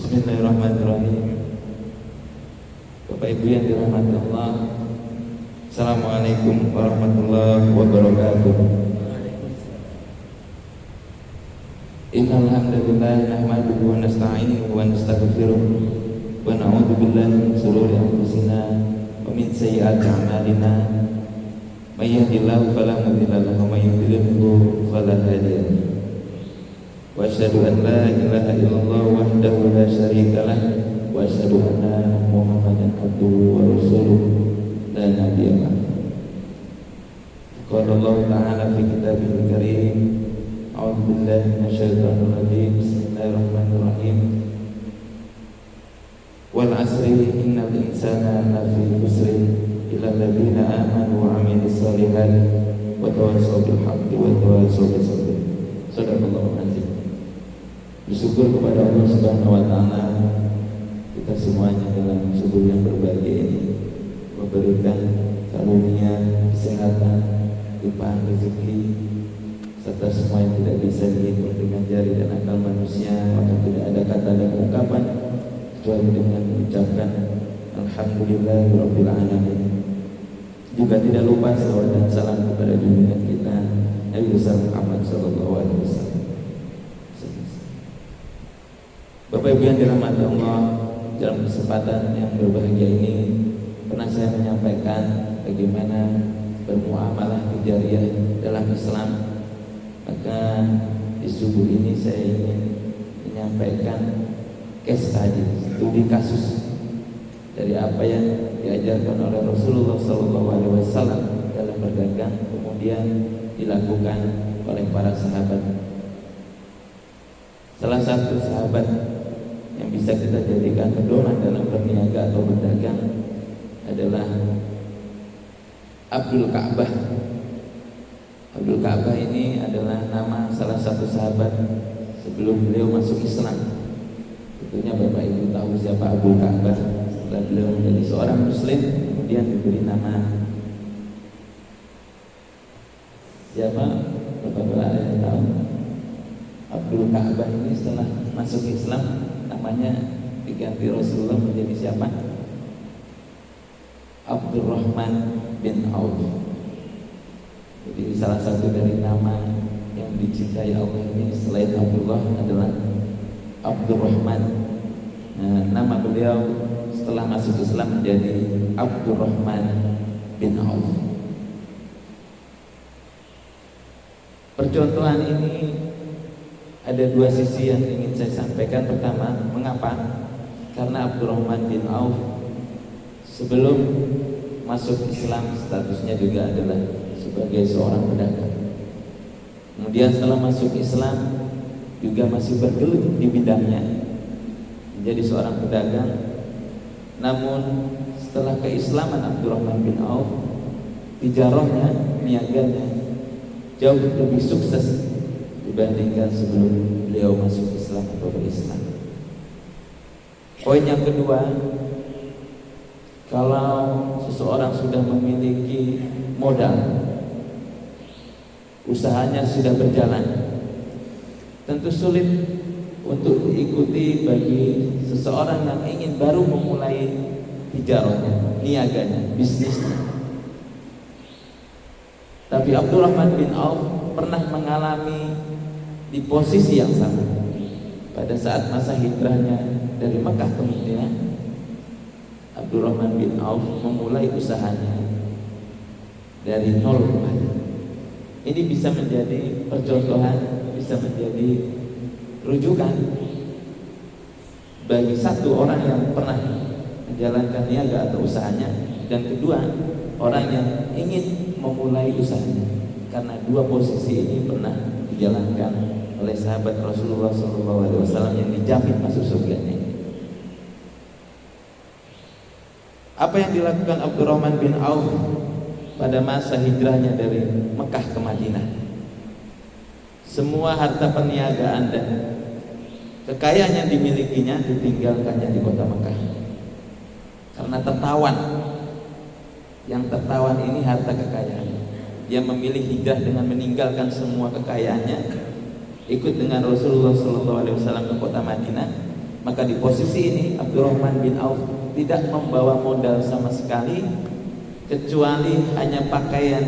Bismillahirrahmanirrahim. Bapak Ibu yang dirahmati Allah, Assalamualaikum warahmatullahi wabarakatuh. Innal hamdalillah nahmaduhu wa nasta'inuhu wa nastaghfiruh wa na'udzu billahi min shururi anfusina wa min sayyiati a'malina. May yahdihillahu fala mudilla lahu wa may yudlilhu fala hadiya lahu. Wa asyhadu an la ilaha illallah wahdahu la syarika lah wa asyhadu anna Muhammadan abduhu wa rasuluh la nabiyya ba'dahu. Qala Allah ta'ala fi kitabihil karim, a'udzu billahi minasyaitonir rajim. Bismillahirrahmanirrahim. Wal 'asri innal insana lafi khusrin illa alladziina aamanu wa 'amilus shalihaati wa tawassaw bil haqqi wa tawassaw bis sabr. Shadaqallahul 'azim. Bersyukur kepada Allah Subhanahu wa taala, kita semuanya dalam subuh yang berbahagia ini memberikan karunia kesehatan, limpahan rezeki, serta semua yang tidak bisa dihitung dengan jari dan akal manusia. Maka tidak ada kata dan ungkapan kecuali dengan mengucapkan alhamdulillahirabbil alamin. Juga tidak lupa salawat dan salam kepada junjungan kita Nabi besar Muhammad sallallahu alaihi wasallam. Bapak Ibu yang dirahmati Allah, dalam kesempatan yang berbahagia ini pernah saya menyampaikan bagaimana bermuamalah tijariyah dalam Islam. Maka di subuh ini saya ingin menyampaikan case study, studi kasus dari apa yang diajarkan oleh Rasulullah SAW dalam berdagang, kemudian dilakukan oleh para sahabat. Salah satu sahabat yang bisa kita jadikan pedoman dalam berniaga atau berdagang adalah Abdul Ka'bah. Abdul Ka'bah ini adalah nama salah satu sahabat sebelum beliau masuk Islam. Tentunya Bapak Ibu tahu siapa Abdul Ka'bah. Setelah beliau menjadi seorang Muslim, kemudian diberi nama siapa? Bapak-bapak ada yang tahu? Abdul Ka'bah ini setelah masuk Islam namanya diganti Rasulullah menjadi siapa? Abdurrahman bin Auf. Jadi salah satu dari nama yang dicintai Allah ini selain Abdullah adalah Abdurrahman. Nah, nama beliau setelah masuk Islam menjadi Abdurrahman bin Auf. Percontohan ini ada dua sisi yang ingin saya sampaikan. Pertama, mengapa? Karena Abdurrahman bin Auf sebelum masuk Islam statusnya juga adalah sebagai seorang pedagang. Kemudian setelah masuk Islam juga masih bergelut di bidangnya menjadi seorang pedagang. Namun setelah keislaman Abdurrahman bin Auf, tijarahnya, niaganya jauh lebih sukses dibandingkan sebelum beliau masuk Islam atau berislam. Poin yang kedua, kalau seseorang sudah memiliki modal, usahanya sudah berjalan, tentu sulit untuk diikuti bagi seseorang yang ingin baru memulai tijarahnya, niaganya, bisnisnya. Tapi Abdurrahman bin Auf pernah mengalami di posisi yang sama pada saat masa hijrahnya dari Mekah ke Madinah. Abdurrahman bin Auf memulai usahanya dari nol kembali. Ini bisa menjadi percontohan, bisa menjadi rujukan bagi satu orang yang pernah menjalankan niaga atau usahanya, dan kedua orang yang ingin memulai usahanya. Karena dua posisi ini pernah dijalankan oleh sahabat Rasulullah SAW yang dijamin masuk surganya. Apa yang dilakukan Abdurrahman bin Auf pada masa hijrahnya dari Mekah ke Madinah? Semua harta perniagaan dan kekayaan yang dimilikinya ditinggalkannya di kota Mekah karena tertawan. Yang tertawan ini harta kekayaan. Dia memilih hijrah dengan meninggalkan semua kekayaannya, ikut dengan Rasulullah SAW ke kota Madinah, Maka di posisi ini Abdurrahman bin Auf tidak membawa modal sama sekali kecuali hanya pakaian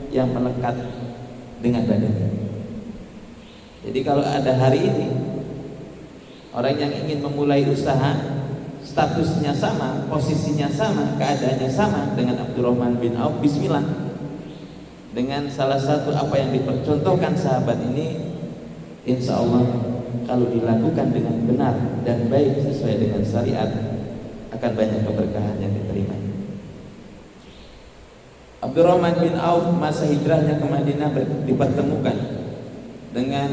yang melekat dengan badannya. Jadi kalau ada hari ini orang yang ingin memulai usaha, statusnya sama, posisinya sama, keadaannya sama dengan Abdurrahman bin Auf, bismillah. Dengan salah satu apa yang dipercontohkan sahabat ini, insya Allah kalau dilakukan dengan benar dan baik sesuai dengan syariat, akan banyak keberkahan yang diterima. Abdurrahman bin Auf masa hijrahnya ke Madinah dipertemukan dengan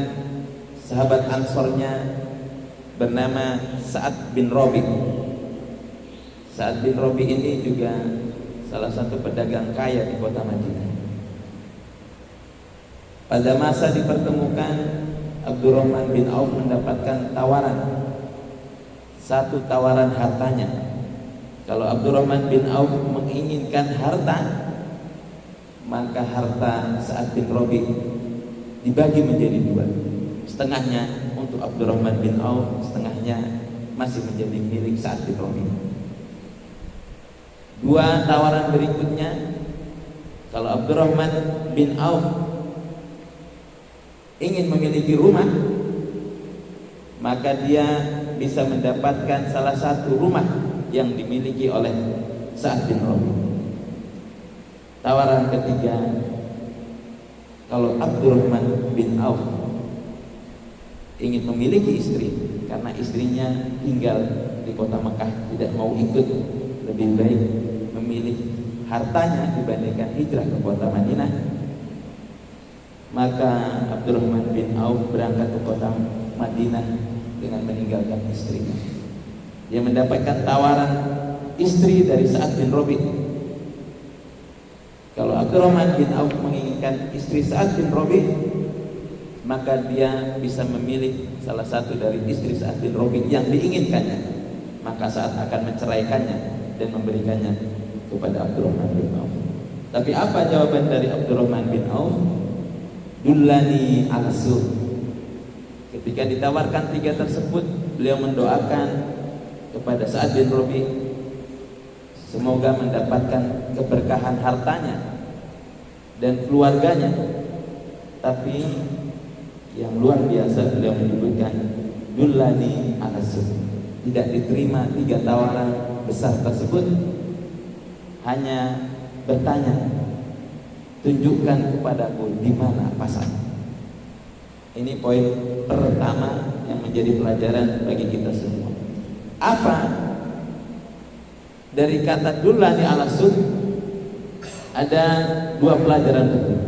sahabat Ansornya bernama Sa'ad bin Rabi. Sa'ad bin Rabi ini juga salah satu pedagang kaya di kota Madinah. Pada masa dipertemukan, Abdurrahman bin Auf mendapatkan tawaran, satu tawaran hartanya. Kalau Abdurrahman bin Auf menginginkan harta, maka harta Sa'ad bin Rabi dibagi menjadi dua. Setengahnya untuk Abdurrahman bin Auf, setengahnya masih menjadi milik Sa'ad bin Rabi. Dua tawaran berikutnya, kalau Abdurrahman bin Auf ingin memiliki rumah, maka dia bisa mendapatkan salah satu rumah yang dimiliki oleh Sa'ad bin Rabi. Tawaran ketiga, kalau Abdurrahman bin Auf ingin memiliki istri, karena istrinya tinggal di kota Mekah, tidak mau ikut, lebih baik memilih hartanya dibandingkan hijrah ke kota Madinah, maka Abdurrahman bin Auf berangkat ke kota Madinah dengan meninggalkan istrinya. Dia mendapatkan tawaran istri dari Sa'ad bin Rabi. Kalau Abdurrahman bin Auf menginginkan istri Sa'ad bin Rabi, maka dia bisa memilih salah satu dari istri Sa'ad bin Rabi yang diinginkannya, maka Sa'ad akan menceraikannya dan memberikannya kepada Abdurrahman bin Auf. Tapi apa jawaban dari Abdurrahman bin Auf? Dullani al-sur. Ketika ditawarkan tiga tersebut, beliau mendoakan kepada Sa'ad bin Rabi semoga mendapatkan keberkahan hartanya dan keluarganya. Tapi yang luar biasa, beliau menyebutkan dullani al-sur. Tidak diterima tiga tawaran besar tersebut, hanya bertanya, tunjukkan kepadaku di mana pasar. Ini poin pertama yang menjadi pelajaran bagi kita semua. Apa dari kata dullani ala sur? Ada dua pelajaran penting.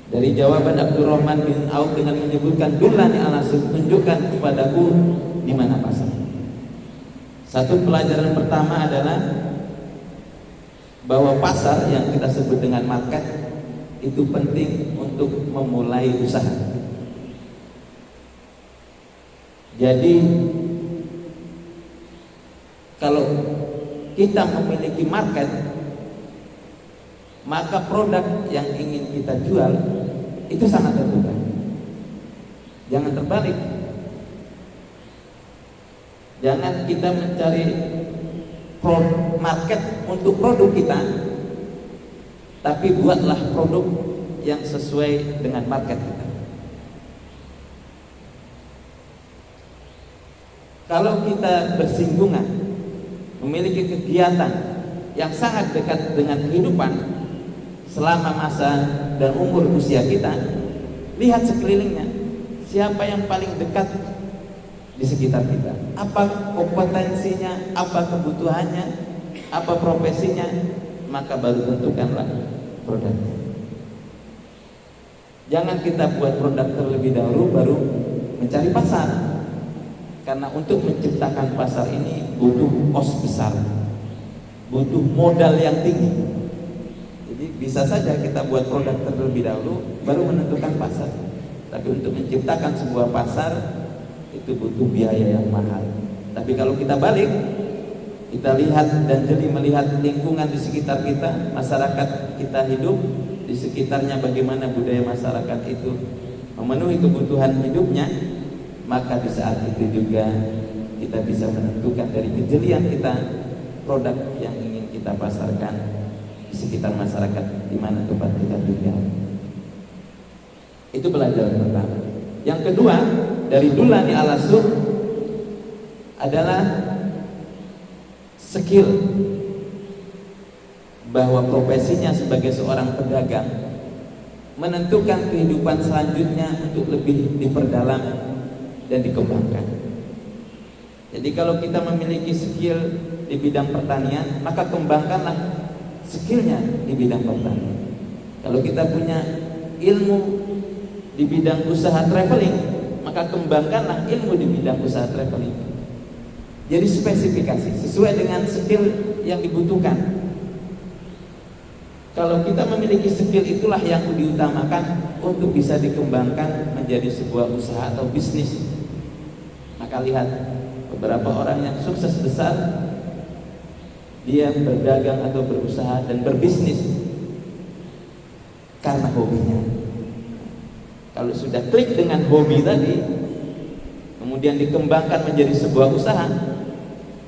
Dari jawaban Abdurrahman bin Auf dengan menyebutkan dullani ala sur, tunjukkan kepadaku di mana pasar. Satu pelajaran pertama adalah bahwa pasar yang kita sebut dengan market itu penting untuk memulai usaha. Jadi kalau kita memiliki market, maka produk yang ingin kita jual itu sangat terbuka. Jangan terbalik. Jangan kita mencari market untuk produk kita, tapi buatlah produk yang sesuai dengan market kita. Kalau kita bersinggungan, memiliki kegiatan yang sangat dekat dengan kehidupan selama masa dan umur usia kita, lihat sekelilingnya, siapa yang paling dekat di sekitar kita, apa kompetensinya, apa kebutuhannya, apa profesinya, maka baru tentukanlah produknya. Jangan kita buat produk terlebih dahulu baru mencari pasar, karena untuk menciptakan pasar ini butuh kos besar, butuh modal yang tinggi. Jadi bisa saja kita buat produk terlebih dahulu baru menentukan pasar, tapi untuk menciptakan sebuah pasar itu butuh biaya yang mahal. Tapi kalau kita balik, kita lihat dan jadi melihat lingkungan di sekitar kita, masyarakat kita hidup di sekitarnya, bagaimana budaya masyarakat itu memenuhi kebutuhan hidupnya, maka di saat itu juga kita bisa menentukan dari kejelian kita produk yang ingin kita pasarkan di sekitar masyarakat di mana tempat kita tinggal. Itu pelajaran pertama. Yang kedua, dari Dulani Al-Asur adalah skill, bahwa profesinya sebagai seorang pedagang menentukan kehidupan selanjutnya untuk lebih diperdalam dan dikembangkan. Jadi kalau kita memiliki skill di bidang pertanian, maka kembangkanlah skillnya di bidang pertanian. Kalau kita punya ilmu di bidang usaha traveling, maka kembangkanlah ilmu di bidang usaha traveling. Jadi spesifikasi sesuai dengan skill yang dibutuhkan. Kalau kita memiliki skill, itulah yang diutamakan untuk bisa dikembangkan menjadi sebuah usaha atau bisnis. Maka lihat beberapa orang yang sukses besar, dia berdagang atau berusaha dan berbisnis karena hobinya. Kalau sudah klik dengan hobi tadi, kemudian dikembangkan menjadi sebuah usaha,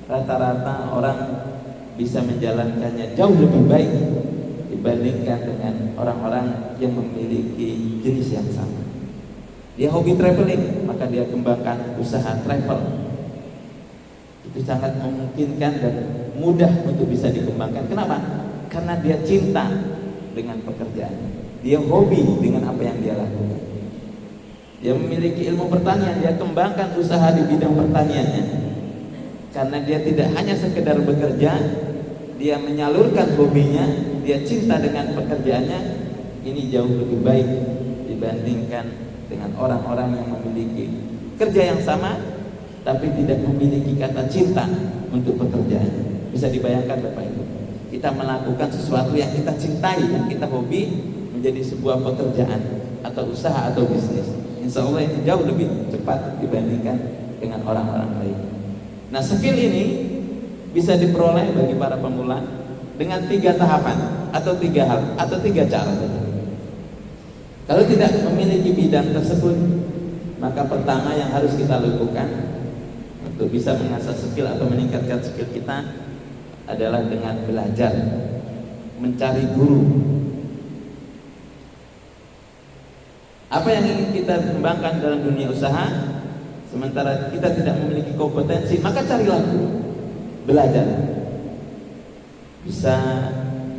rata-rata orang bisa menjalankannya jauh lebih baik dibandingkan dengan orang-orang yang memiliki jenis yang sama. Dia hobi traveling, maka dia kembangkan usaha travel. Itu sangat memungkinkan dan mudah untuk bisa dikembangkan. Kenapa? Karena dia cinta dengan pekerjaannya. Dia hobi dengan apa yang dia lakukan. Dia memiliki ilmu pertanian, dia kembangkan usaha di bidang pertaniannya. Karena dia tidak hanya sekedar bekerja, dia menyalurkan hobinya, dia cinta dengan pekerjaannya. Ini jauh lebih baik dibandingkan dengan orang-orang yang memiliki kerja yang sama tapi tidak memiliki kata cinta untuk pekerjaannya. Bisa dibayangkan Bapak Ibu, kita melakukan sesuatu yang kita cintai, yang kita hobi menjadi sebuah pekerjaan atau usaha atau bisnis, insya Allah ini jauh lebih cepat dibandingkan dengan orang-orang lain. Nah, skill ini bisa diperoleh bagi para pemula dengan 3 tahapan atau 3 hal atau 3 cara. Kalau tidak memiliki bidang tersebut, maka pertama yang harus kita lakukan untuk bisa mengasah skill atau meningkatkan skill kita adalah dengan belajar, mencari guru. Apa yang ingin kita kembangkan dalam dunia usaha, sementara kita tidak memiliki kompetensi, maka carilah guru. Belajar, bisa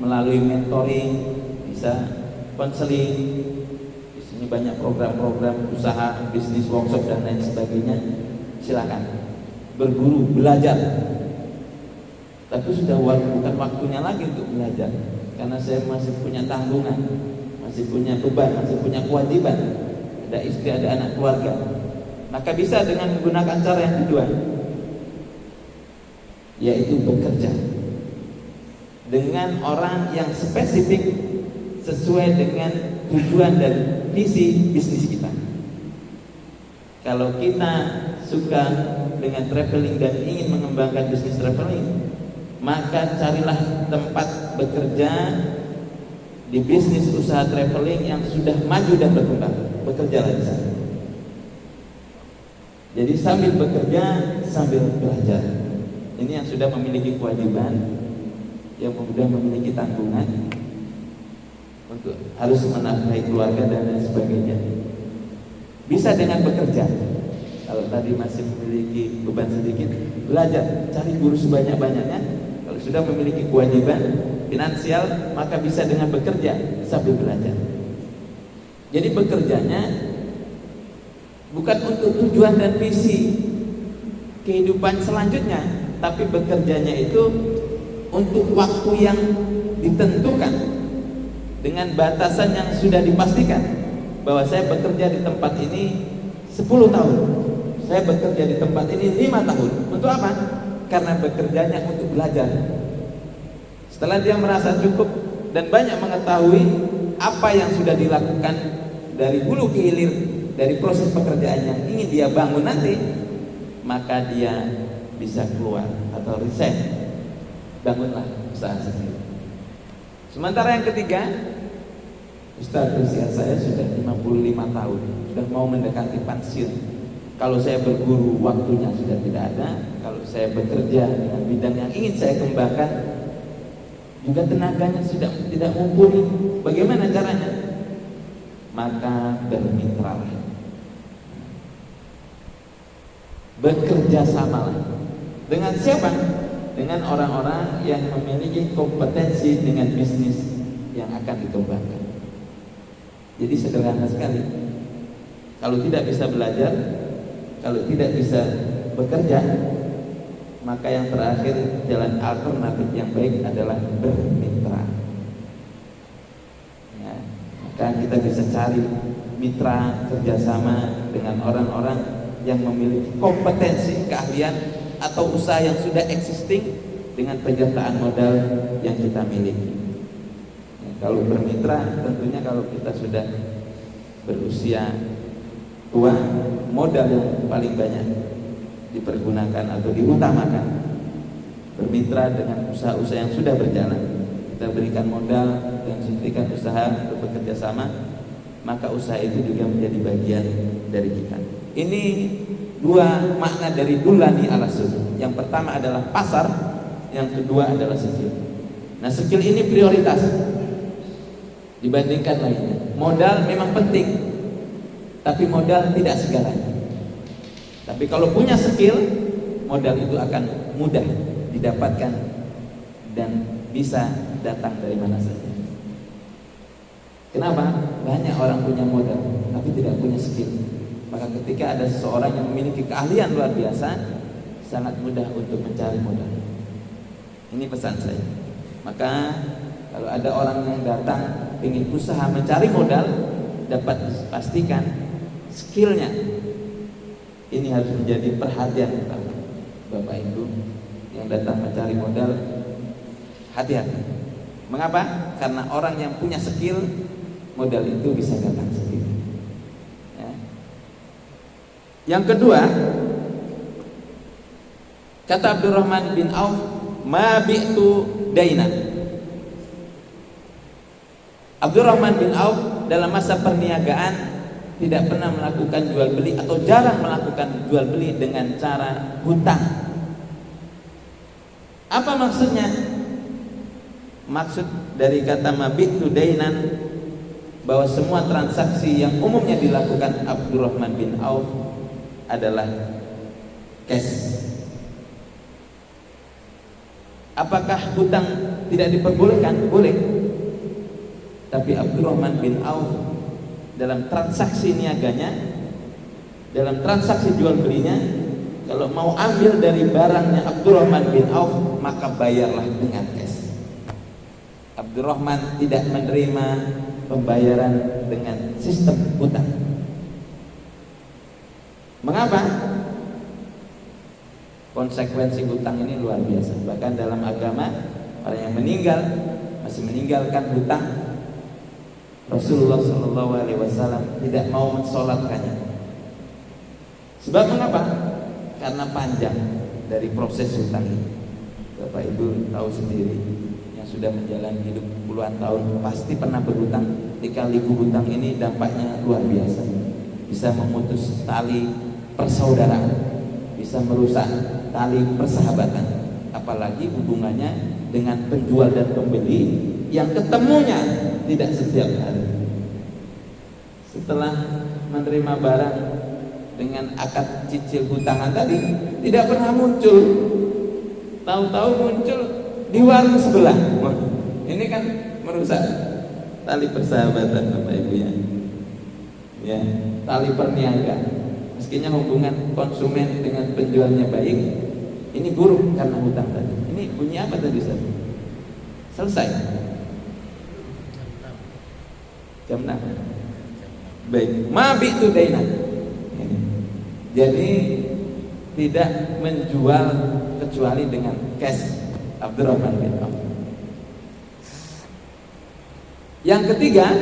melalui mentoring, bisa konseling. Di sini banyak program-program usaha, bisnis, workshop dan lain sebagainya. Silakan berguru, belajar. Tapi sudah bukan waktunya lagi untuk belajar, karena saya masih punya tanggungan, masih punya beban, masih punya kewajiban. Ada istri, ada anak keluarga. Maka bisa dengan menggunakan cara yang kedua, yaitu bekerja dengan orang yang spesifik sesuai dengan tujuan dan visi bisnis kita. Kalau kita suka dengan traveling dan ingin mengembangkan bisnis traveling, maka carilah tempat bekerja di bisnis usaha traveling yang sudah maju dan berkembang. Bekerjalah di sana. Jadi sambil bekerja, sambil belajar. Ini yang sudah memiliki kewajiban, yang sudah memiliki tanggungan untuk harus menafkahi keluarga dan lain sebagainya. Bisa dengan bekerja. Kalau tadi masih memiliki beban sedikit, belajar, cari guru sebanyak-banyaknya. Kalau sudah memiliki kewajiban finansial, maka bisa dengan bekerja sambil belajar. Jadi bekerjanya bukan untuk tujuan dan visi kehidupan selanjutnya, tapi bekerjanya itu untuk waktu yang ditentukan dengan batasan yang sudah dipastikan, bahwa saya bekerja di tempat ini 10 tahun, saya bekerja di tempat ini 5 tahun. Untuk apa? Karena bekerjanya untuk belajar. Setelah dia merasa cukup dan banyak mengetahui apa yang sudah dilakukan dari hulu ke hilir, dari proses pekerjaan yang ingin dia bangun nanti, maka dia bisa keluar atau resign, bangunlah usaha sendiri. Sementara yang ketiga, Ustaz, usia saya sudah 55 tahun, sudah mau mendekati pensiun. Kalau saya berguru, waktunya sudah tidak ada. Kalau saya bekerja dengan bidang yang ingin saya kembangkan, juga tenaganya sudah tidak mumpuni. Bagaimana caranya? Maka bermitra, bekerja sama. Dengan siapa? Dengan orang-orang yang memiliki kompetensi dengan bisnis yang akan dikembangkan. Jadi sederhana sekali. Kalau tidak bisa belajar, kalau tidak bisa bekerja, maka yang terakhir, jalan alternatif yang baik adalah bermitra. Ya, maka kita bisa cari mitra kerjasama dengan orang-orang yang memiliki kompetensi, keahlian atau usaha yang sudah existing dengan penyertaan modal yang kita miliki. Ya, kalau bermitra, tentunya kalau kita sudah berusia tua, modal yang paling banyak dipergunakan atau diutamakan bermitra dengan usaha-usaha yang sudah berjalan. Kita berikan modal dan suntikan usaha untuk bekerja sama, maka usaha itu juga menjadi bagian dari kita. Ini dua makna dari dulani ala sunnah. Yang pertama adalah pasar, yang kedua adalah skill. Nah, skill ini prioritas dibandingkan lainnya. Modal memang penting, tapi modal tidak segalanya. Tapi kalau punya skill, modal itu akan mudah didapatkan dan bisa datang dari mana saja. Kenapa? Banyak orang punya modal tapi tidak punya skill. Maka ketika ada seseorang yang memiliki keahlian luar biasa, sangat mudah untuk mencari modal. Ini pesan saya. Maka kalau ada orang yang datang ingin usaha mencari modal, dapat pastikan skillnya ini harus menjadi perhatian utama. Bapak Ibu yang datang mencari modal, hati-hati. Mengapa? Karena orang yang punya skill, modal itu bisa datang sendiri. Ya. Yang kedua, kata Abdurrahman bin Auf, ma bi'tu daina. Abdurrahman bin Auf dalam masa perniagaan tidak pernah melakukan jual beli atau jarang melakukan jual beli dengan cara hutang. Apa maksudnya? Maksud dari kata mabitu dainan, bahwa semua transaksi yang umumnya dilakukan Abdurrahman bin Auf adalah cash. Apakah hutang tidak diperbolehkan? Boleh. Tapi Abdurrahman bin Auf dalam transaksi niaganya, dalam transaksi jual belinya, kalau mau ambil dari barangnya Abdurrahman bin Auf, maka bayarlah dengan cash. Abdurrahman tidak menerima pembayaran dengan sistem hutang. Mengapa? Konsekuensi hutang ini luar biasa. Bahkan dalam agama, orang yang meninggal masih meninggalkan hutang, Rasulullah SAW tidak mau mensolatkannya. Sebab mengapa? Karena panjang dari proses hutang ini. Bapak Ibu tahu sendiri, yang sudah menjalani hidup puluhan tahun pasti pernah berhutang. Lika-liku hutang ini dampaknya luar biasa. Bisa memutus tali persaudaraan, bisa merusak tali persahabatan, apalagi hubungannya dengan penjual dan pembeli yang ketemunya tidak setiap hari. Setelah menerima barang dengan akad cicil hutangan tadi, tidak pernah muncul. Tahu-tahu muncul di warung sebelah. Wah, ini kan merusak tali persahabatan, Bapak Ibu ya. Ya, tali perniagaan. Meskinya hubungan konsumen dengan penjualnya baik, ini buruk karena hutang tadi. Ini bunyi apa tadi, Ustaz? Selesai. Jam 6. Baik, ma bi'tu dainan. Jadi tidak menjual kecuali dengan cash. Abdurrahman bin Auf. Yang ketiga,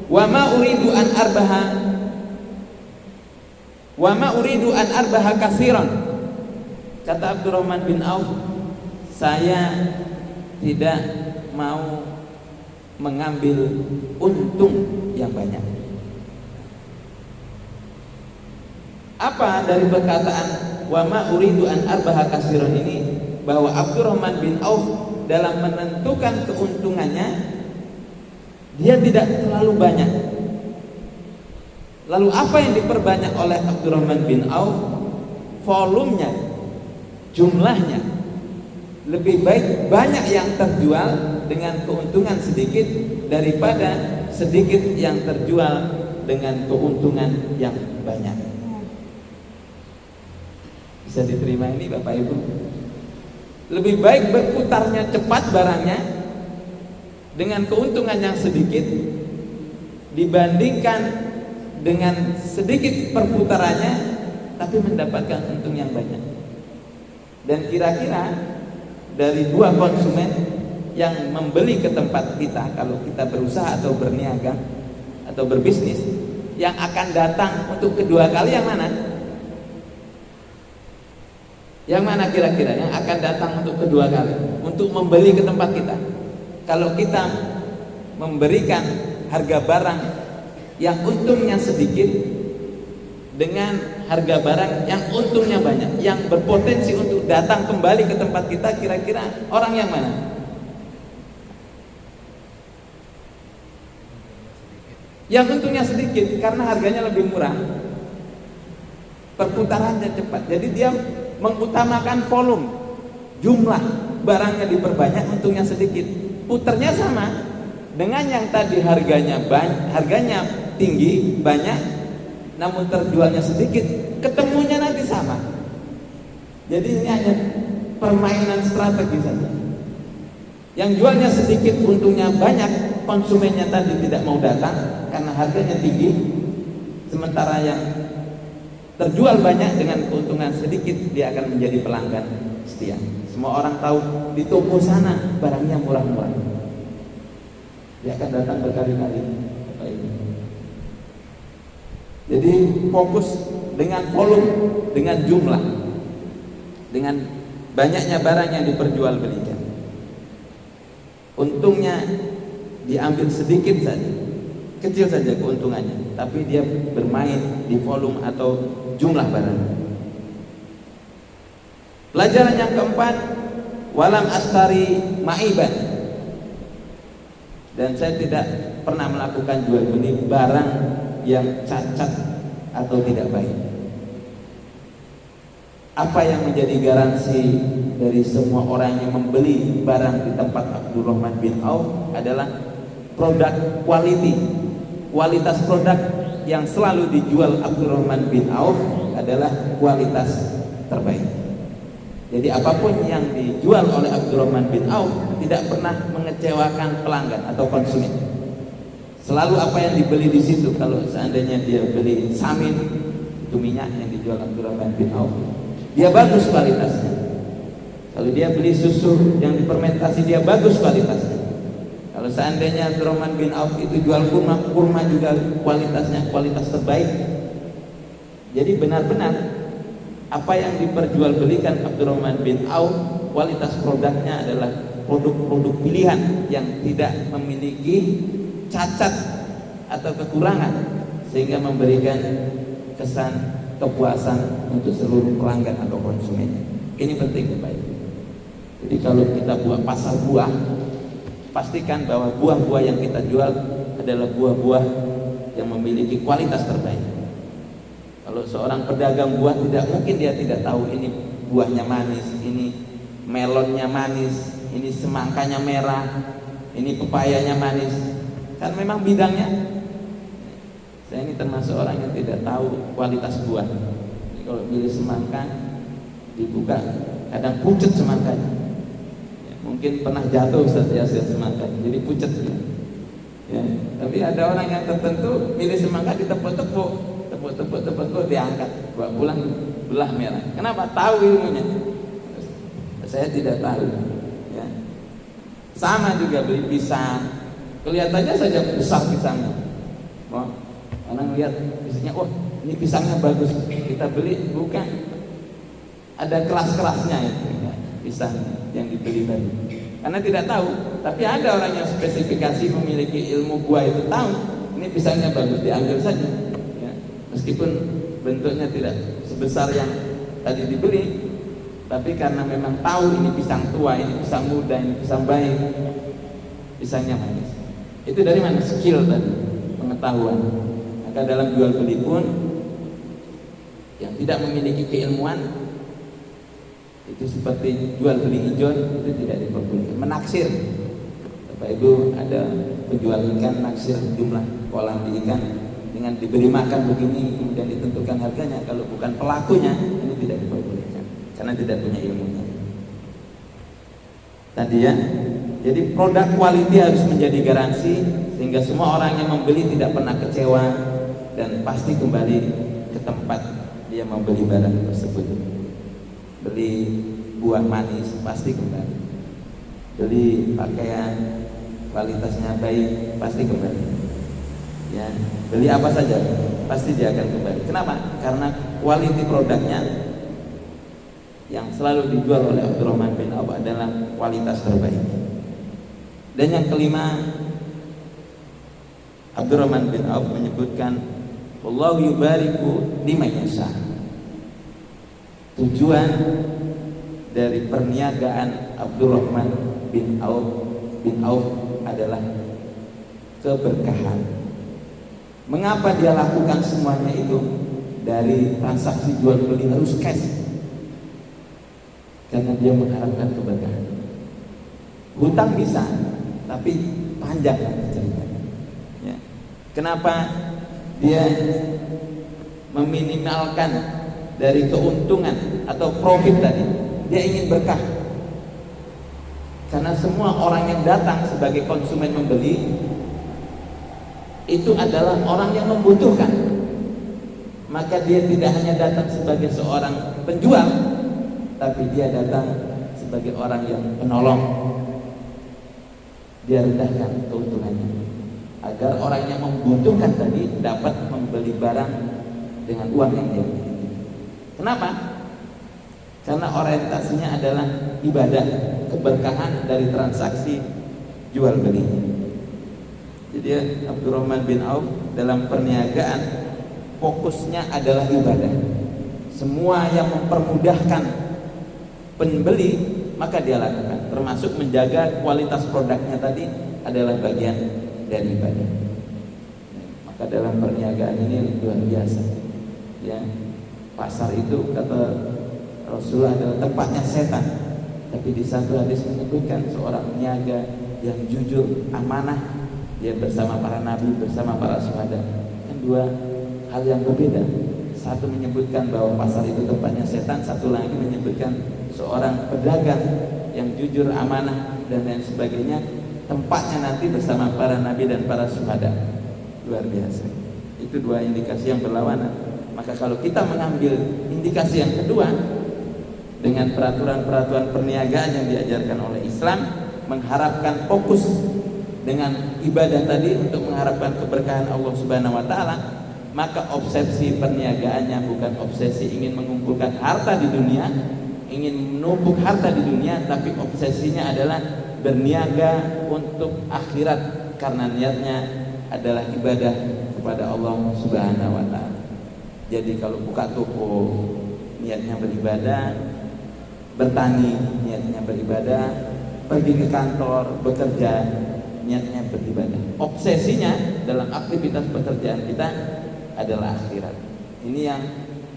wa ma uridu an arbaha katsiran. Kata Abdurrahman bin Auf, saya tidak mau mengambil untung yang banyak. Apa dari perkataan wa ma uridu an arbaha kasiron ini, bahwa Abdurrahman bin Auf dalam menentukan keuntungannya dia tidak terlalu banyak. Lalu apa yang diperbanyak oleh Abdurrahman bin Auf? Volumenya, jumlahnya. Lebih baik banyak yang terjual dengan keuntungan sedikit daripada sedikit yang terjual dengan keuntungan yang banyak. Bisa diterima ini Bapak Ibu? Lebih baik berputarnya cepat barangnya dengan keuntungan yang sedikit dibandingkan dengan sedikit perputarannya tapi mendapatkan untung yang banyak. Dan kira-kira dari dua konsumen yang membeli ke tempat kita, kalau kita berusaha atau berniaga atau berbisnis, yang akan datang untuk kedua kali yang mana? Yang mana kira-kira yang akan datang untuk kedua kali untuk membeli ke tempat kita? Kalau kita memberikan harga barang yang untungnya sedikit dengan harga barang yang untungnya banyak, yang berpotensi untuk datang kembali ke tempat kita, kira-kira orang yang mana? Yang untungnya sedikit karena harganya lebih murah, perputarannya cepat. Jadi dia mengutamakan volume, jumlah barangnya diperbanyak, untungnya sedikit. Puternya sama dengan yang tadi harganya tinggi, banyak, namun terjualnya sedikit, ketemunya nanti sama. Jadi ini hanya permainan strategi saja. Yang jualnya sedikit, untungnya banyak, konsumennya tadi tidak mau datang karena harganya tinggi, sementara yang terjual banyak dengan keuntungan sedikit, dia akan menjadi pelanggan setia. Semua orang tahu di toko sana barangnya murah-murah, dia akan datang berkali-kali. Jadi fokus dengan volume, dengan jumlah, dengan banyaknya barang yang diperjualbelikan. Untungnya diambil sedikit saja, kecil saja keuntungannya, tapi dia bermain di volume atau jumlah barang. Pelajaran yang keempat, walam astari ma'iban, dan saya tidak pernah melakukan jual beli barang yang cacat atau tidak baik. Apa yang menjadi garansi dari semua orang yang membeli barang di tempat Abdurrahman bin Auf adalah produk quality. Kualitas produk yang selalu dijual Abdurrahman bin Auf adalah kualitas terbaik. Jadi apapun yang dijual oleh Abdurrahman bin Auf tidak pernah mengecewakan pelanggan atau konsumen. Selalu apa yang dibeli di situ, kalau seandainya dia beli samin, itu minyak yang dijual Abdurrahman bin Auf, dia bagus kualitasnya. Kalau dia beli susu yang difermentasi, dia bagus kualitasnya. Kalau seandainya Abdurrahman bin Auf itu jual kurma, kurma juga kualitasnya kualitas terbaik. Jadi benar-benar apa yang diperjualbelikan Abdurrahman bin Auf, kualitas produknya adalah produk-produk pilihan yang tidak memiliki cacat atau kekurangan, sehingga memberikan kesan kepuasan untuk seluruh pelanggan atau konsumen. Ini penting Bapak Ibu. Jadi kalau kita buat pasar buah, pastikan bahwa buah-buah yang kita jual adalah buah-buah yang memiliki kualitas terbaik. Kalau seorang pedagang buah, tidak mungkin dia tidak tahu ini buahnya manis, ini melonnya manis, ini semangkanya merah, ini pepayanya manis. Kan memang bidangnya. Saya ini termasuk orang yang tidak tahu kualitas buah. Jadi kalau pilih semangka, dibuka kadang pucat semangkanya. Ya, mungkin pernah jatuh Ustaz ya semangka, jadi pucat. Ya, tapi ada orang yang tertentu pilih semangka ditepuk-tepuk, tepuk diangkat, bawa pulang belah merah. Kenapa? Tahu ilmunya. Saya tidak tahu. Ya. Sama juga beli pisang, kelihatannya saja besar pisangnya. Wah, orang lihat pisangnya, oh ini pisangnya bagus, kita beli. Bukan, ada kelas-kelasnya itu ya, pisang yang dibeli tadi. Karena tidak tahu. Tapi ada orang yang spesifikasi memiliki ilmu buah itu, tahu ini pisangnya bagus, diambil saja. Meskipun bentuknya tidak sebesar yang tadi dibeli, tapi karena memang tahu ini pisang tua, ini pisang muda, ini pisang baik, pisangnya manis. Itu dari mana? Skill tadi, pengetahuan. Maka dalam jual beli pun yang tidak memiliki keilmuan itu seperti jual beli ijon, itu tidak diperbolehkan. Menaksir, Bapak Ibu ada penjual ikan naksir jumlah kolam di ikan dengan diberi makan begini kemudian ditentukan harganya. Kalau bukan pelakunya ini tidak diperbolehkan karena tidak punya ilmunya. Tadi ya, jadi produk quality harus menjadi garansi sehingga semua orang yang membeli tidak pernah kecewa dan pasti kembali ke tempat dia membeli barang tersebut. Beli buah manis pasti kembali, beli pakaian kualitasnya baik pasti kembali, ya, beli apa saja pasti dia akan kembali. Kenapa? Karena quality produknya yang selalu dijual oleh Abdurrahman bin Auf adalah kualitas terbaik. Dan yang kelima, Abdurrahman bin Auf menyebutkan wallahu yubariku liman yasha. Tujuan dari perniagaan Abdurrahman bin Auf adalah keberkahan. Mengapa dia lakukan semuanya itu? Dari transaksi jual beli harus cash, karena dia mengharapkan keberkahan. Hutang bisa, tapi panjang ceritanya. Ya. Kenapa dia meminimalkan dari keuntungan atau profit tadi? Dia ingin berkah. Karena semua orang yang datang sebagai konsumen membeli itu adalah orang yang membutuhkan. Maka dia tidak hanya datang sebagai seorang penjual, tapi dia datang sebagai orang yang penolong. Dia rendahkan keuntungannya agar orang yang membutuhkan tadi dapat membeli barang dengan uang yang dia miliki. Kenapa? Karena orientasinya adalah ibadah, keberkahan dari transaksi jual beli. Jadi Abdurrahman bin Auf dalam perniagaan fokusnya adalah ibadah. Semua yang mempermudahkan pembeli maka dia lakukan, termasuk menjaga kualitas produknya tadi adalah bagian dari ibadah. Maka dalam perniagaan ini luar biasa. Ya, pasar itu kata Rasulullah adalah tempatnya setan. Tapi di satu hadis menyebutkan seorang peniaga yang jujur, amanah, dia bersama para nabi, bersama para syuhada. Kan dua hal yang berbeda. Satu menyebutkan bahwa pasar itu tempatnya setan, satu lagi menyebutkan seorang pedagang yang jujur, amanah dan lain sebagainya, tempatnya nanti bersama para nabi dan para syuhada. Luar biasa. Itu dua indikasi yang berlawanan. Maka kalau kita mengambil indikasi yang kedua dengan peraturan-peraturan perniagaan yang diajarkan oleh Islam, mengharapkan fokus dengan ibadah tadi untuk mengharapkan keberkahan Allah Subhanahu wa taala, maka obsesi perniagaannya bukan obsesi ingin mengumpulkan harta di dunia, ingin menumpuk harta di dunia, tapi obsesinya adalah berniaga untuk akhirat karena niatnya adalah ibadah kepada Allah Subhanahu wa taala. Jadi kalau buka toko niatnya beribadah, bertani niatnya beribadah, pergi ke kantor bekerja niatnya beribadah. Obsesinya dalam aktivitas pekerjaan kita adalah akhirat. Ini yang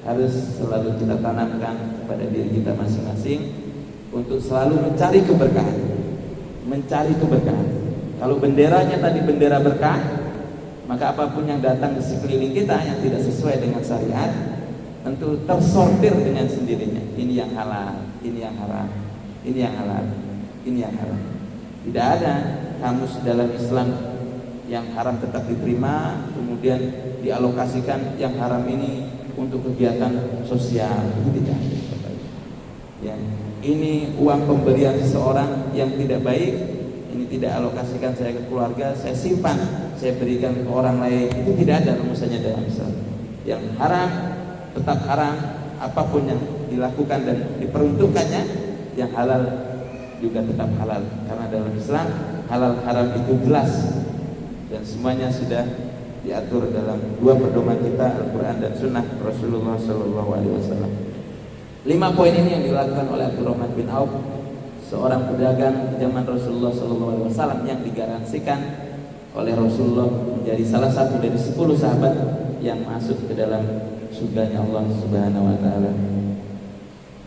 harus selalu kita tanamkan kepada diri kita masing-masing untuk selalu mencari keberkahan. Mencari keberkahan. Kalau benderanya tadi bendera berkah, maka apapun yang datang di sekeliling kita yang tidak sesuai dengan syariat tentu tersortir dengan sendirinya. Ini yang halal, ini yang haram, ini yang halal, ini yang haram. Tidak ada kamus dalam Islam yang haram tetap diterima kemudian dialokasikan yang haram ini untuk kegiatan sosial. Itu tidak ada. Ya, ini uang pemberian seseorang yang tidak baik, ini tidak alokasikan saya ke keluarga, saya simpan, saya berikan ke orang lain. Itu tidak ada rumusannya dalam Islam. Yang haram tetap haram, apapun yang dilakukan dan diperuntukkannya. Yang halal juga tetap halal, karena dalam Islam halal haram itu jelas dan semuanya sudah diatur dalam dua pedoman kita, Al-Quran dan Sunnah Rasulullah Sallallahu Alaihi Wasallam. 5 poin ini yang dilakukan oleh Abdurrahman bin Auf, seorang pedagang zaman Rasulullah Sallallahu Alaihi Wasallam yang digaransikan oleh Rasulullah menjadi salah satu dari 10 sahabat yang masuk ke dalam surganya Allah Subhanahu Wa Taala.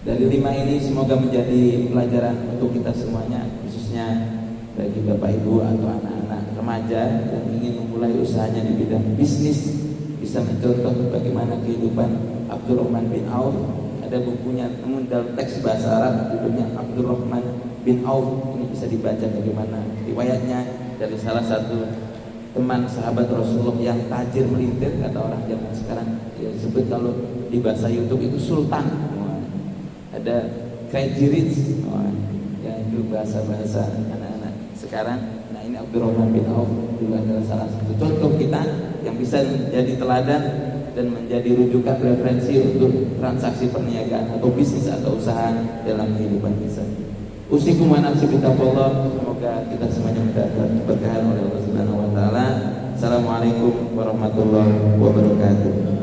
Dari 5 ini semoga menjadi pelajaran untuk kita semuanya, khususnya bagi bapak ibu atau anak-anak remaja yang ingin memulai usahanya di bidang bisnis, bisa mencontoh bagaimana kehidupan Abdurrahman bin Auf. Ada bukunya, namun dalam teks bahasa Arab judulnya Abdurrahman bin Auf. Ini bisa dibaca bagaimana riwayatnya dari salah satu teman sahabat Rasulullah yang tajir melintir, kata orang zaman sekarang ya, sebut kalau di bahasa YouTube itu sultan. Ada crazy rich, ya itu bahasa-bahasa anak-anak sekarang. Nah ini Abdurrahman bin Auf juga adalah salah satu contoh kita yang bisa menjadi teladan dan menjadi rujukan referensi untuk transaksi perniagaan atau bisnis atau usaha dalam kehidupan kita. Usikum wa nafsi bitaqwallah. Semoga kita semuanya mendapat keberkahan oleh Allah Subhanahu Wa Taala. Assalamualaikum warahmatullahi wabarakatuh.